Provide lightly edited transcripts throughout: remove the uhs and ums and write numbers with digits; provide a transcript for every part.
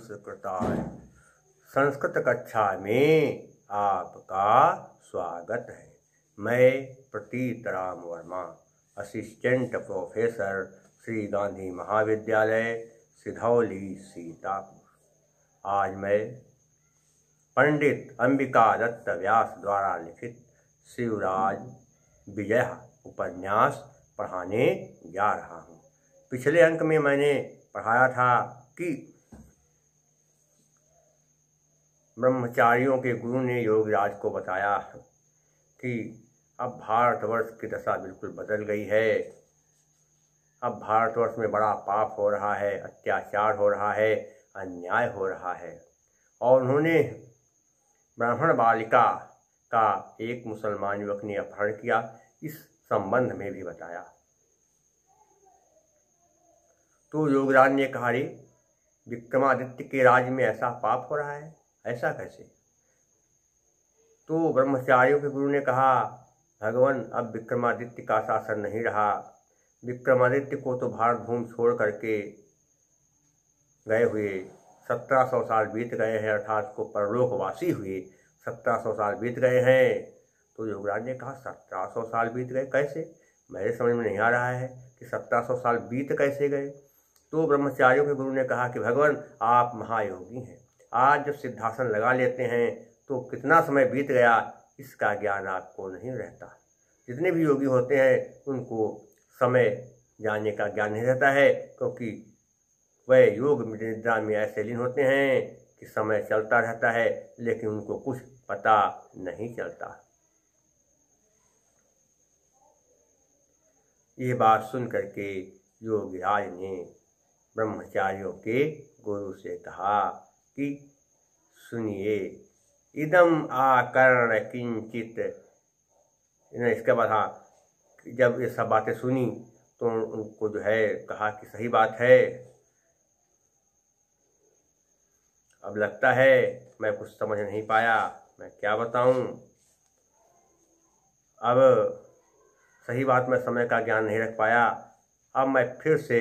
संस्कृताय। संस्कृत कक्षा में आपका स्वागत है। मैं प्रतीत राम वर्मा, असिस्टेंट प्रोफेसर, श्री गांधी महाविद्यालय, सिधौली, सीतापुर। आज मैं पंडित अंबिका दत्त व्यास द्वारा लिखित शिवराज विजय उपन्यास पढ़ाने जा रहा हूँ। पिछले अंक में मैंने पढ़ाया था कि ब्रह्मचारियों के गुरु ने योगराज को बताया कि अब भारतवर्ष की दशा बिल्कुल बदल गई है। अब भारतवर्ष में बड़ा पाप हो रहा है, अत्याचार हो रहा है, अन्याय हो रहा है। और उन्होंने ब्राह्मण बालिका का एक मुसलमान युवक ने अपहरण किया, इस संबंध में भी बताया। तो योगराज ने कहा, रे विक्रमादित्य के राज्य में ऐसा पाप हो रहा है, ऐसा कैसे? तो ब्रह्मचारियों के गुरु ने कहा, भगवान अब विक्रमादित्य का शासन नहीं रहा। विक्रमादित्य को तो भारत भूमि छोड़ करके गए हुए 1700 साल बीत गए हैं, अर्थात को परलोकवासी हुए 1700 साल बीत गए हैं। तो योगराज ने कहा, 1700 साल बीत गए कैसे? मेरे समझ में नहीं आ रहा है कि 1700 साल बीत कैसे गए। तो ब्रह्मचारियों के गुरु ने कहा कि भगवान आप महायोगी हैं, आज जब सिद्धासन लगा लेते हैं तो कितना समय बीत गया इसका ज्ञान आपको नहीं रहता। जितने भी योगी होते हैं उनको समय जाने का ज्ञान नहीं रहता है, क्योंकि वह योग निद्रा में ऐसे लीन होते हैं कि समय चलता रहता है लेकिन उनको कुछ पता नहीं चलता। ये बात सुन करके योगीराज ने ब्रह्मचारियों के गुरु से कहा कि सुनिए, इदम आकर्ण किंचित। इसके बाद जब ये सब बातें सुनी तो उनको जो है कहा कि सही बात है, अब लगता है मैं कुछ समझ नहीं पाया, मैं क्या बताऊं। अब सही बात मैं समय का ज्ञान नहीं रख पाया, अब मैं फिर से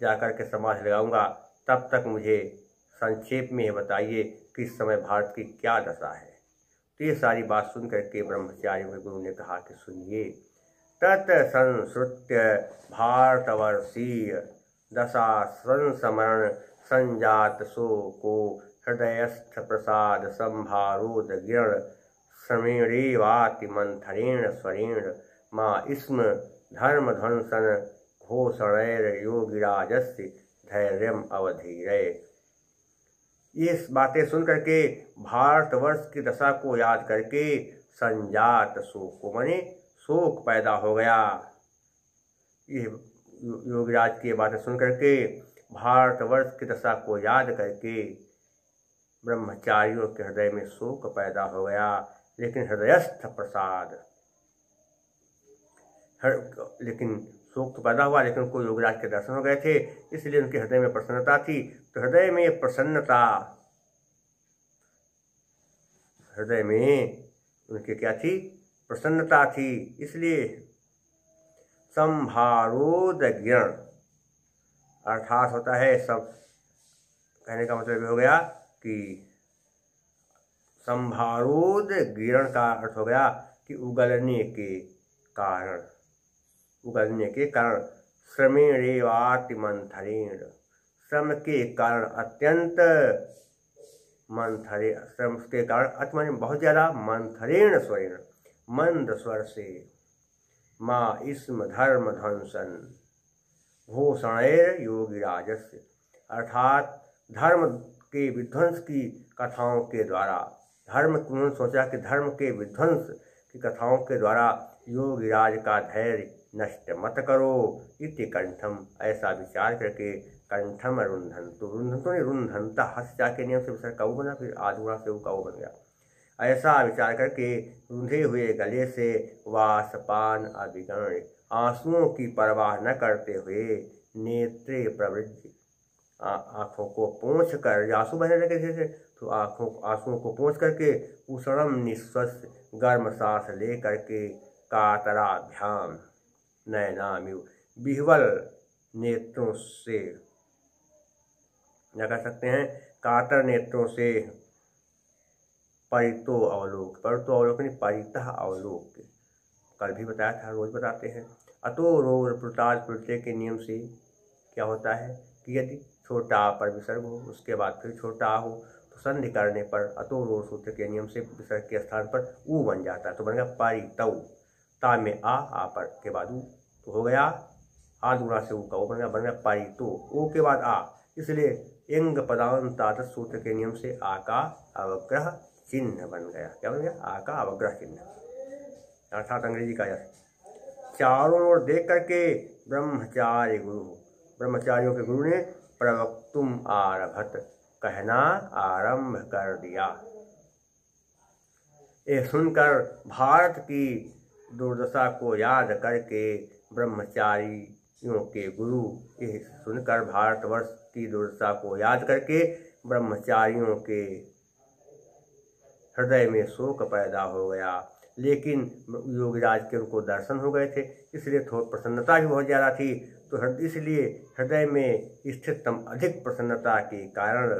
जाकर के समाधि लगाऊंगा। तब तक मुझे संक्षेप में बताइए कि इस समय भारत की क्या दशा है। तो ये सारी बात सुन करके ब्रह्मचारियों के गुरु ने कहा कि सुनिए, तत् संश्रुत्य भारतवर्षीय दशा संस्मरण संजात शोको हृदयस्थ प्रसाद संभारोद गिरण श्रमेणेवाति मंथरेण स्वरेण माँ स्म धर्म ध्वंसन घोषणैर योगिराजस्य धैर्यम अवधीरे। ये बातें सुन करके भारतवर्ष की दशा को याद करके संजात शोक को माने शोक पैदा हो गया। ये योगीराज की बातें सुन करके भारतवर्ष की दशा को याद करके ब्रह्मचारियों के हृदय में शोक पैदा हो गया। लेकिन हृदयस्थ प्रसाद, लेकिन शोक तो पैदा हुआ लेकिन उनको योगीराज के दर्शन हो गए थे, इसलिए उनके हृदय में प्रसन्नता थी। तो हृदय में प्रसन्नता, हृदय में उनके क्या थी? प्रसन्नता थी। इसलिए संभारोद गिरण अर्थात होता है सब, कहने का मतलब हो गया कि संभारोद गिरण का अर्थ हो गया कि उगलने के कारण, उगलने के कारण श्रमेणेवाति मंथरेण, श्रम के कारण अत्यंत मंथरे, श्रम के कारण अत्यंत बहुत ज़्यादा मंथरेण स्वरेण मंद स्वर से माँ स्म धर्म ध्वंसन घोषणैर योगिराजस्य, अर्थात धर्म के विध्वंस की कथाओं के द्वारा, धर्म उन्होंने सोचा कि धर्म के विध्वंस की कथाओं के द्वारा योगीराज का धैर्य नष्ट मत करो। इति कंठम, ऐसा विचार करके कंठम रुंधन, तो रुंधन ने रुंधनता हस्या के नियम से विसर्ग काऊ बना, फिर आधुना से वो काऊ बन गया। ऐसा विचार करके रुंधे हुए गले से वासपान अभिगण, आंसुओं की परवाह न करते हुए नेत्रे प्रवृत्ति, आँखों को पोंछ कर, आंसू बहने लगे थे तो आंसुओं को पोंछ करके उषणम निश्वस, गर्म सांस ले करके कातराभ्याम नयनामिव, विह्वल नेत्रों से क्या कर सकते हैं, कातर नेत्रों से परितो अवलोक, परितो अवलोक नहीं परितः अवलोक, कल भी बताया था, रोज बताते हैं। अतो रोर प्रताज प्रत्यय के नियम से क्या होता है कि यदि छोटा पर विसर्ग हो उसके बाद फिर छोटा हो तो संधि करने पर अतो रोर सूत्र के नियम से विसर्ग के स्थान पर ऊ बन जाता है, तो बनेगा परितौ। ता में आ पर के बाद ऊ तो हो गया आ दूरा से ऊ का, वो बन गया परितो, ओ के बाद आ, इसलिए इंग पदांत सूत्र के नियम से आ का अवग्रह चिन्ह बन गया। क्या बन गया, आ का अवग्रह चिन्ह, अर्थात अंग्रेजी का यश। चारों ओर देख करके ब्रह्मचार्य गुरु, ब्रह्मचारियों के गुरु ने प्रवक्तुम आरभत, कहना आरंभ कर दिया। ये सुनकर भारत की दुर्दशा को याद करके ब्रह्मचारियों के गुरु, ये सुनकर भारतवर्ष की दुर्दशा को याद करके ब्रह्मचारियों के हृदय में शोक पैदा हो गया। लेकिन योगीराज के उनको दर्शन हो गए थे, इसलिए थोड़ी प्रसन्नता भी बहुत ज़्यादा थी, तो इसलिए हृदय में स्थित अधिक प्रसन्नता के कारण,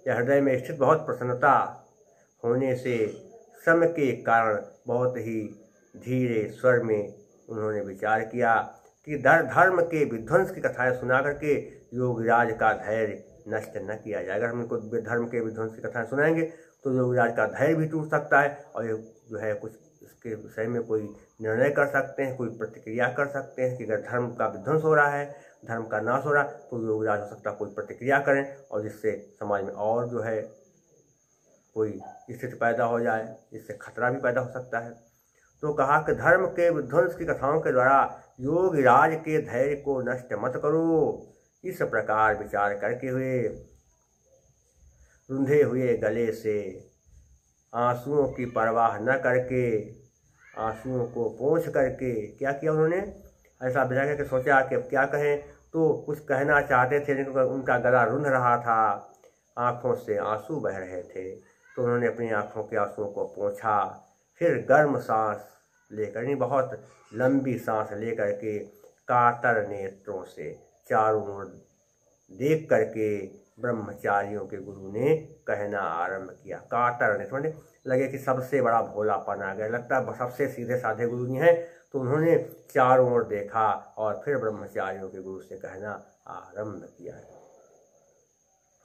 या हृदय में स्थित बहुत प्रसन्नता होने से सम के कारण बहुत ही धीरे स्वर में उन्होंने विचार किया कि धर्म के विध्वंस की कथाएं सुना करके योगीराज का धैर्य नष्ट न किया जाए। अगर हम इनको धर्म के विध्वंस की कथाएं सुनाएंगे तो योगीराज का धैर्य भी टूट सकता है, और ये जो है कुछ इसके विषय में कोई निर्णय कर सकते हैं, कोई प्रतिक्रिया कर सकते हैं कि अगर धर्म का विध्वंस हो रहा है, धर्म का नाश हो रहा है, तो योगीराज हो सकता है कोई प्रतिक्रिया करें और जिससे समाज में और जो है कोई स्थिति पैदा हो जाए, जिससे खतरा भी पैदा हो सकता है। तो कहा कि धर्म के विध्वंस की कथाओं के द्वारा योगीराज के धैर्य को नष्ट मत करो। इस प्रकार विचार करके हुए रुंधे हुए गले से आंसुओं की परवाह न करके, आंसुओं को पोंछ करके क्या किया उन्होंने, ऐसा विचार करके सोचा कि अब क्या कहें, तो कुछ कहना चाहते थे लेकिन उनका गला रुंध रहा था, आँखों से आंसू बह रहे थे, तो उन्होंने अपनी आँखों के आंसुओं को पोंछा। फिर गर्म सांस लेकर, नहीं बहुत लंबी सांस लेकर के कातर नेत्रों से चारों ओर देख करके ब्रह्मचारियों के गुरु ने कहना आरंभ किया। कातर नेत्र लगे कि सबसे बड़ा भोलापन आ गया, लगता है सबसे सीधे साधे गुरु जी हैं, तो उन्होंने चारों ओर देखा और फिर ब्रह्मचारियों के गुरु से कहना आरंभ किया।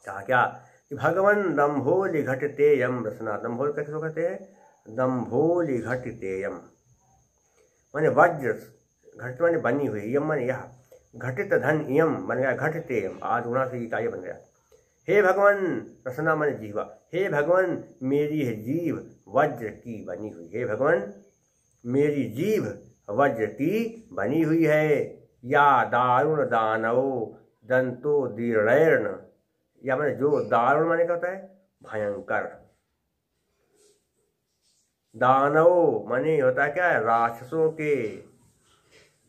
कहा क्या कि भगवान दम्भोलि घटतेयम रसना, दम्भोल कैसे कहते हैं, दम्भोलि घटतेयम माने वज्र, घट माने बनी हुई, यम माने यह, घटित धन यम बन गया घटतेयम, आज गुणा से इकाई बन गया। हे भगवान, रसना माने जीवा, हे भगवान मेरी है जीव वज्र की बनी हुई, हे भगवान मेरी जीव वज्र की बनी हुई है। या दारुण दानवो दंतो दीर्णैर्न, या माने जो दारुण माने क्या होता है, भयंकर, दानवो माने होता है क्या है, राक्षसों के,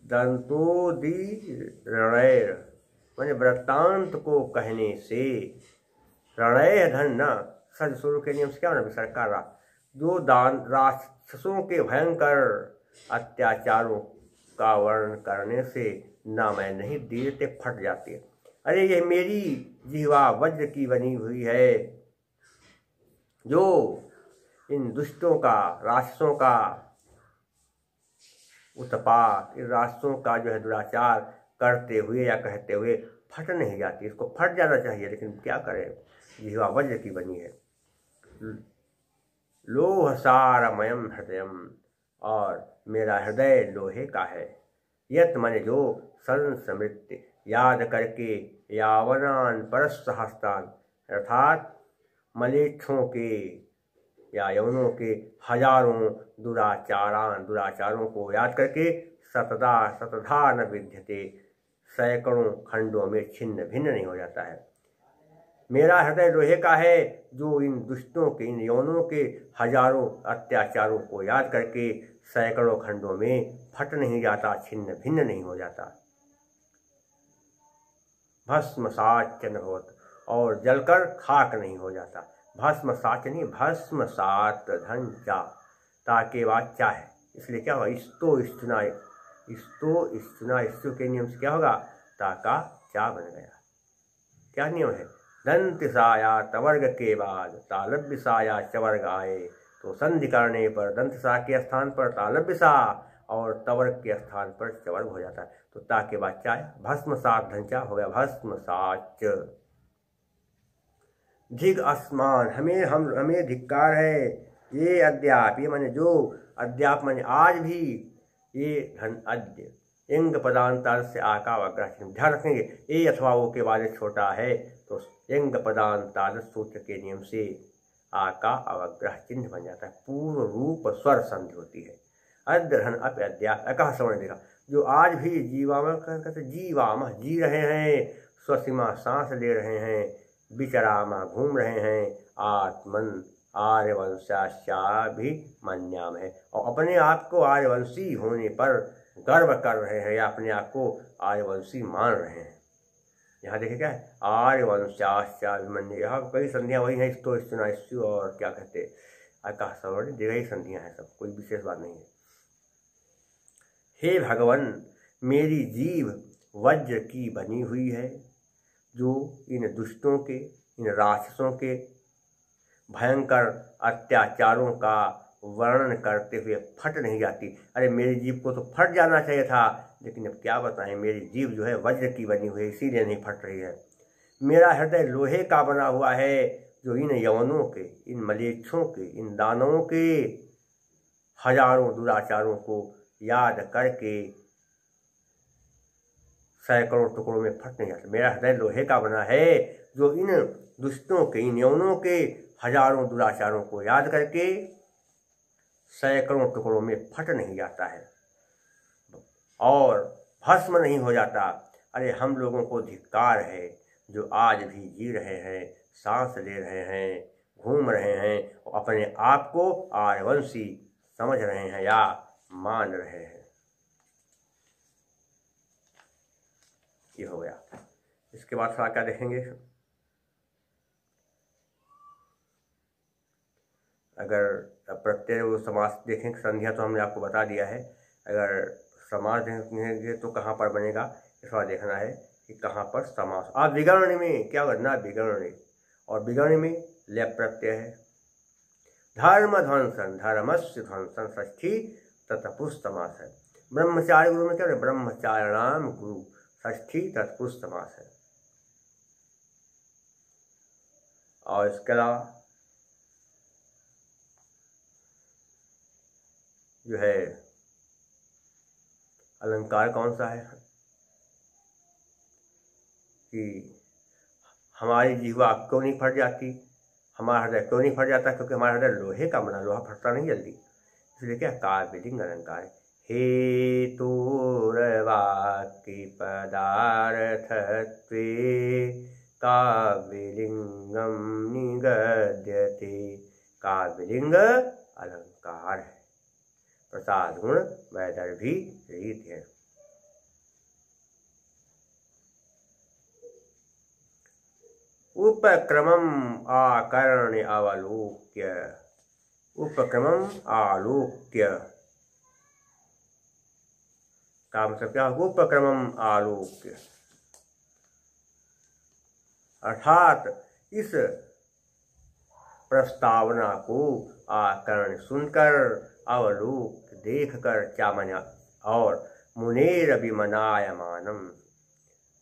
दंतोदीर्णैर माने वृत्तांत को कहने से, रणय धन न सज शुरू के नियम से क्या होना विसर्ग का रा, जो दान राक्षसों के भयंकर अत्याचारों का वर्णन करने से ना मैं नहीं देते फट जाती है। अरे ये मेरी जीवा वज्र की बनी हुई है, जो इन दुष्टों का, राक्षसों का उत्पात, इन राक्षसों का जो है दुराचार करते हुए या कहते हुए फट नहीं जाती, इसको फट जाना चाहिए, लेकिन क्या करें, जीवा वज्र की बनी है। लोहसारमयम हृदयम, और मेरा हृदय लोहे का है। यत माने जो संस्मृत्य याद करके, यावनान परसहस्तान अर्थात मलेच्छों के या यवनों के हजारों दुराचारों को याद करके शतधा न विद्यते, सैकड़ों खंडों में छिन्न भिन्न नहीं हो जाता है। मेरा हृदय लोहे का है, जो इन दुष्टों के, इन यवनों के हजारों अत्याचारों को याद करके सैकड़ों खंडों में फट नहीं जाता, छिन्न भिन्न नहीं हो जाता। भस्मसात न होत, और जलकर खाक नहीं हो जाता। भस्मसात नहीं, भस्मसात धन चा, ताके बाद चा है, इसलिए क्या हुआ, इस्तो इस्तु के नियम से क्या होगा, ताका चा बन गया। क्या नियम है? दंत साया तवर्ग के बाद तालव्य साया चवर्ग आए, तो संधि करने पर दंत सा के स्थान पर तालव्य सा और तवर्ग के स्थान पर चवर्ग हो जाता है। तो ता के बाद चा, भस्म सात धंचा हो गया भस्म साच। धिग आसमान, हमें धिक्कार है, ये अद्याप, ये माने जो, अद्याप माने आज भी, ये धन अद्य इंग पदांतर से आका अवग्रह, ध्यान रखेंगे ए अथवा वो के बाद छोटा है तो इंग पदांतर सूत्र के नियम से आका अवग्रह चिन्ह बन जाता है, पूर्व रूप स्वर संधि होती है। अद्य धन अप अद्याप अकह सवर्ण देखा, जो आज भी जीवाम कहते जीवाम जी रहे हैं, स्वसीमा सांस ले रहे हैं, विचरामा घूम रहे हैं, आत्मन आर्यवंशाभिमन्याम है, और अपने आप को आर्यवंशी होने पर गर्व कर रहे हैं या अपने आप को आर्यवंशी मान रहे हैं। यहाँ देखिए क्या है, आर्यवंशाभिमन्य, यहाँ कई संधियाँ वही हैं, स्तो स्तु और क्या कहते आकाश सवर्ण जगह ही संधियाँ हैं, सब कोई विशेष बात नहीं है। हे भगवान, मेरी जीव वज्र की बनी हुई है, जो इन दुष्टों के, इन राक्षसों के भयंकर अत्याचारों का वर्णन करते हुए फट नहीं जाती। अरे मेरी जीभ को तो फट जाना चाहिए था, लेकिन अब क्या बताएं, मेरी जीभ जो है वज्र की बनी हुई है, इसीलिए नहीं फट रही है। मेरा हृदय लोहे का बना हुआ है, जो इन यवनों के, इन मलेच्छों के, इन दानवों के हजारों दुराचारों को याद करके सैकड़ों टुकड़ों में फट नहीं जाता। मेरा हृदय लोहे का बना है, जो इन दुष्टों के, इन यवनों के हजारों दुराचारों को याद करके सैकड़ों टुकड़ों में फट नहीं जाता है और भस्म नहीं हो जाता। अरे हम लोगों को धिक्कार है, जो आज भी जी रहे हैं, सांस ले रहे हैं, घूम रहे हैं और अपने आप को आर्यवंशी समझ रहे हैं या मान रहे हैं। ये हो गया। इसके बाद थोड़ा क्या देखेंगे, अगर प्रत्यय वो समास देखें, संध्या तो हमने आपको बता दिया है, अगर समास देखेंगे तो कहाँ पर बनेगा, थोड़ा देखना है कि कहाँ पर समास। आप विगरण में क्या करना, विगरण, और विगरण में लेप प्रत्यय है। धर्म ध्वंसन, धर्मस्य ध्वंसन षष्ठी तत्पुरुष समास है। ब्रह्मचारी गुरु में क्या है, ब्रह्मचारिणाम गुरु षष्ठी तत्पुरुष समास है। और इसके अलावा जो है अलंकार कौन सा है कि हमारी जीवा क्यों नहीं फट जाती, हमारा हृदय क्यों नहीं फट जाता, क्योंकि हमारा हृदय लोहे का बना, लोहा फटता नहीं जल्दी, इसलिए क्या काव्यलिंग अलंकार है। हेतुर्वाक्य पदार्थत्वे काव्यलिंगम निगद्यते, काव्यलिंग अलंकार है। प्रसाद गुण वैदर्भी रीत है। उपक्रमम आकर्ण्य अवलोक्य, उपक्रमम आलोक्य का मतलब क्या, उपक्रमम आलोक्य अर्थात इस प्रस्तावना को आकर्ण सुनकर, अवलोक देखकर, क्या मना, और मुनेर विमनायमानम,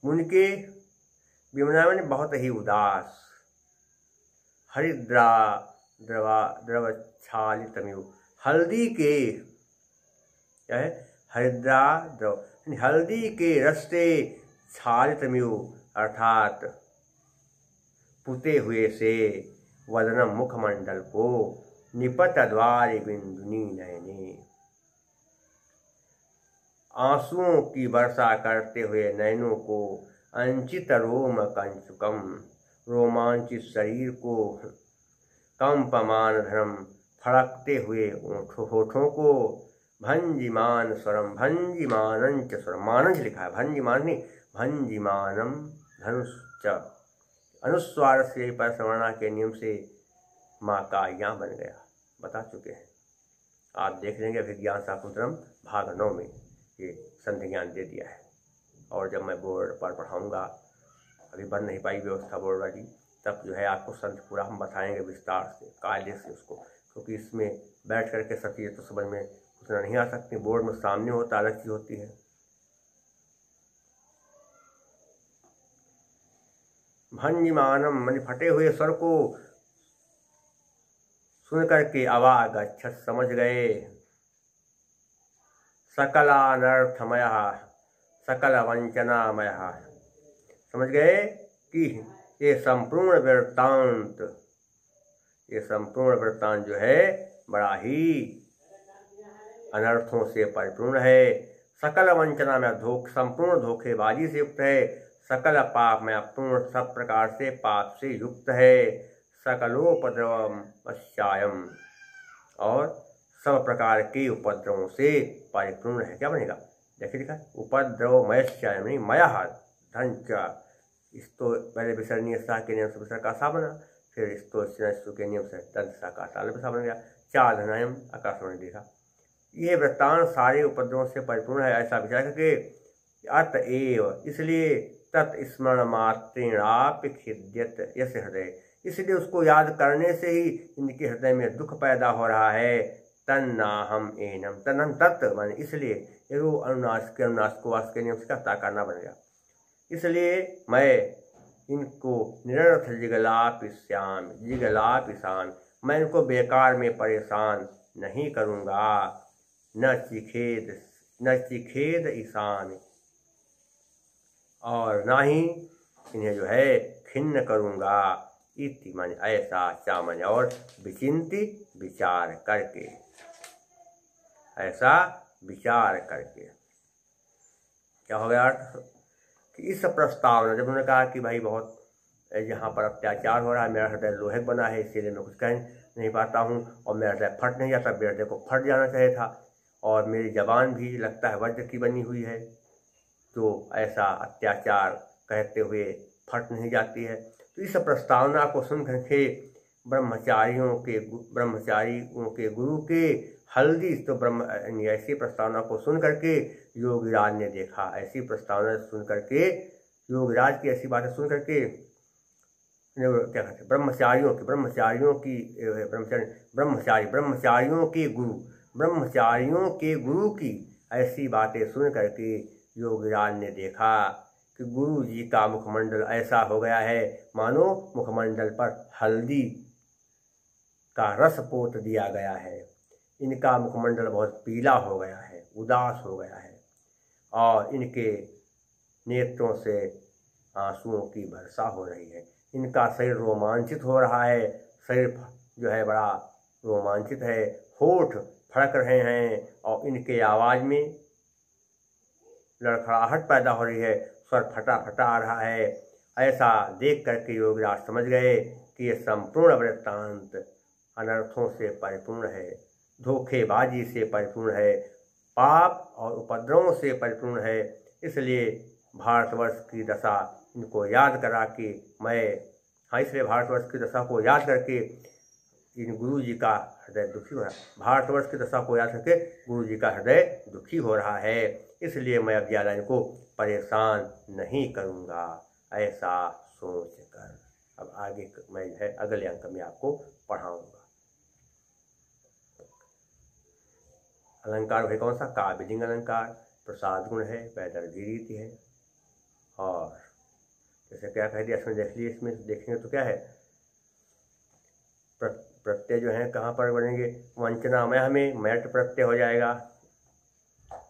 मुन के विमनायमान बहुत ही उदास, हरिद्रा द्रवच्छालितमिव, हल्दी के क्या है, हरिद्रा द्रव, हल्दी के रस से छालितमिव अर्थात पुते हुए से, वदनम मुखमंडल को, निपत द्वार बिंदुनी नयने, आंसुओं की वर्षा करते हुए नयनों को, अंचित रोम कंचुकम, रोमांचित शरीर को, कंपमान धर्म फड़कते हुए होठों को, भंजिमान स्वरम, भंजिमानंच स्वरम, मानंच लिखा है, भंजिमान नहीं, भंजिमानम धनुष्च, अनुस्वार से पर सवर्णा के नियम से माँ का यहाँ बन गया, बता चुके हैं। आप देख लेंगे अभिज्ञान शाकुंतलम भाग 9 में ये संधि ज्ञान दे दिया है, और जब मैं बोर्ड पर पढ़ाऊँगा अभी बन नहीं पाई व्यवस्था बोर्ड वाली, तब जो है आपको संत पूरा हम बताएंगे विस्तार से कायदे से उसको, क्योंकि इसमें बैठ करके सब चीज़ें तो समझ में उतना नहीं आ सकती। बोर्ड में सामने होता अलग चीज़ होती है। भंजिमानम मन फटे हुए स्वर को सुन करके अवागच्छत् समझ गए। सकलानर्थमय सकल वंचनामय, समझ गए कि ये संपूर्ण वृत्तांत जो है बड़ा ही अनर्थों से परिपूर्ण है। सकल वंचना में संपूर्ण धोखेबाजी से युक्त है। सकल पाप में पूर्ण सब प्रकार से पाप से युक्त है। सकलोपद्रवमस्यायम, और सब प्रकार के उपद्रवों से परिपूर्ण है। क्या बनेगा? देखिए लिखा उपद्रवमयस्यायम, नहीं मयः धंच, इस तो पहले विसर्णीय सा के नियम से विसर्ग का सा बना, फिर इस तो के नियम से दंत सा का ताल सा बन गया। चार धनायम आकाशवाणी देखा। ये वृत्तांत सारे उपद्रवों से परिपूर्ण है, ऐसा विचार करके अतएव इसलिए तत्स्मरण मात्रेणापि खिद्यत यस्य हृदय, इसलिए उसको याद करने से ही इनके हृदय में दुख पैदा हो रहा है। तन्नाहम एनम, तन्नम तत्व माने इसलिए, एवं अनुनाश को वास के नियम से ता करना बनेगा। इसलिए मैं इनको निरर्थ जिगलापिशान, मैं इनको बेकार में परेशान नहीं करूँगा। न चिखेद ईशान, और ना ही इन्हें जो है खिन्न करूँगा। इति माने ऐसा, चा माने और, विचिंति विचार करके, ऐसा विचार करके। क्या हो गया अर्थ? कि इस प्रस्ताव में जब उन्होंने कहा कि भाई बहुत यहाँ पर अत्याचार हो रहा है, मेरा हृदय लोहे बना है, इसीलिए मैं कुछ कह नहीं पाता हूँ, और मेरा हृदय फट नहीं जाता, मेरे हृदय को फट जाना चाहिए था, और मेरी जबान भी लगता है वज्र की बनी हुई है, तो ऐसा अत्याचार कहते हुए फट नहीं जाती है। तो इस प्रस्तावना को सुन करके ब्रह्मचारियों के गुरु के हल्दी, तो ऐसी प्रस्तावना को सुन करके योगीराज ने देखा। ऐसी प्रस्तावना सुन करके योगीराज की ऐसी बातें सुन करके क्या कहते हैं, ब्रह्मचारियों के गुरु की ऐसी बातें सुन करके योगीराज ने देखा कि गुरु जी का मुखमंडल ऐसा हो गया है मानो मुखमंडल पर हल्दी का रस पोत दिया गया है। इनका मुखमंडल बहुत पीला हो गया है, उदास हो गया है, और इनके नेत्रों से आंसुओं की वर्षा हो रही है। इनका शरीर रोमांचित हो रहा है, शरीर जो है बड़ा रोमांचित है, होठ फड़क रहे हैं, और इनके आवाज़ में लड़खड़ाहट पैदा हो रही है, स्वर फटा फटा आ रहा है। ऐसा देख करके योगीराज समझ गए कि ये संपूर्ण वृत्तांत अनर्थों से परिपूर्ण है, धोखेबाजी से परिपूर्ण है, पाप और उपद्रवों से परिपूर्ण है। इसलिए भारतवर्ष की दशा इनको याद करा कि इसलिए भारतवर्ष की दशा को याद करके इन गुरु जी का हृदय दुखी हो रहा है। भारतवर्ष की दशा को याद करके गुरु जी का हृदय दुखी हो रहा है, इसलिए मैं अब ज़्यादा इनको परेशान नहीं करूँगा, ऐसा सोच कर। अब आगे मैं है अगले अंक में आपको पढ़ाऊँगा। अलंकार है कौन सा? काव्यलिंग अलंकार, प्रसाद गुण है, वैदर्भी रीति है, और जैसे क्या कह दिया इसमें देख लीजिए। इसमें देखेंगे तो क्या है, प्रत्यय जो है कहाँ पर बनेंगे? वंचनामय में मैट प्रत्यय हो जाएगा,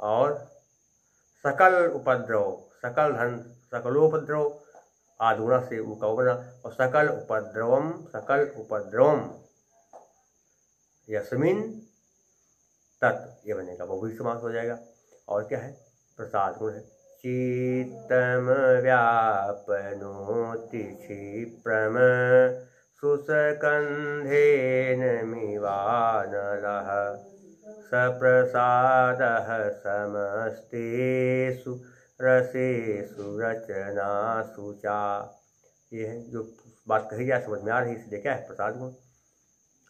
और सकल उपद्रव, सकल धन, सकलोपद्रव आदुना से उका बना, और सकल उपद्रवम यस्मिन तत्, ये बनेगा बहुव्रीहि समास हो जाएगा। और क्या है? प्रसाद गुण है, चित्तम व्यापनोति क्षिप्रम सुसकंधेन मिवानलः सप्रसादः समस्तेषु रसेषु रचनासु चा। ये है जो बात कही जाए समझ में आ रही, इसलिए क्या है? प्रसाद गुण।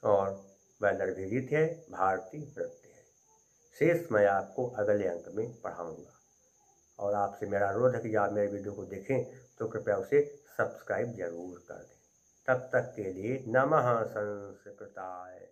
और वैदर्भी रीति है, भारतीय नृत्य है। शेष मैं आपको अगले अंक में पढ़ाऊँगा। और आपसे मेरा अनुरोध है कि आप मेरे वीडियो को देखें तो कृपया उसे सब्सक्राइब जरूर कर दें। तब तक के लिए नमः संस्कृताय।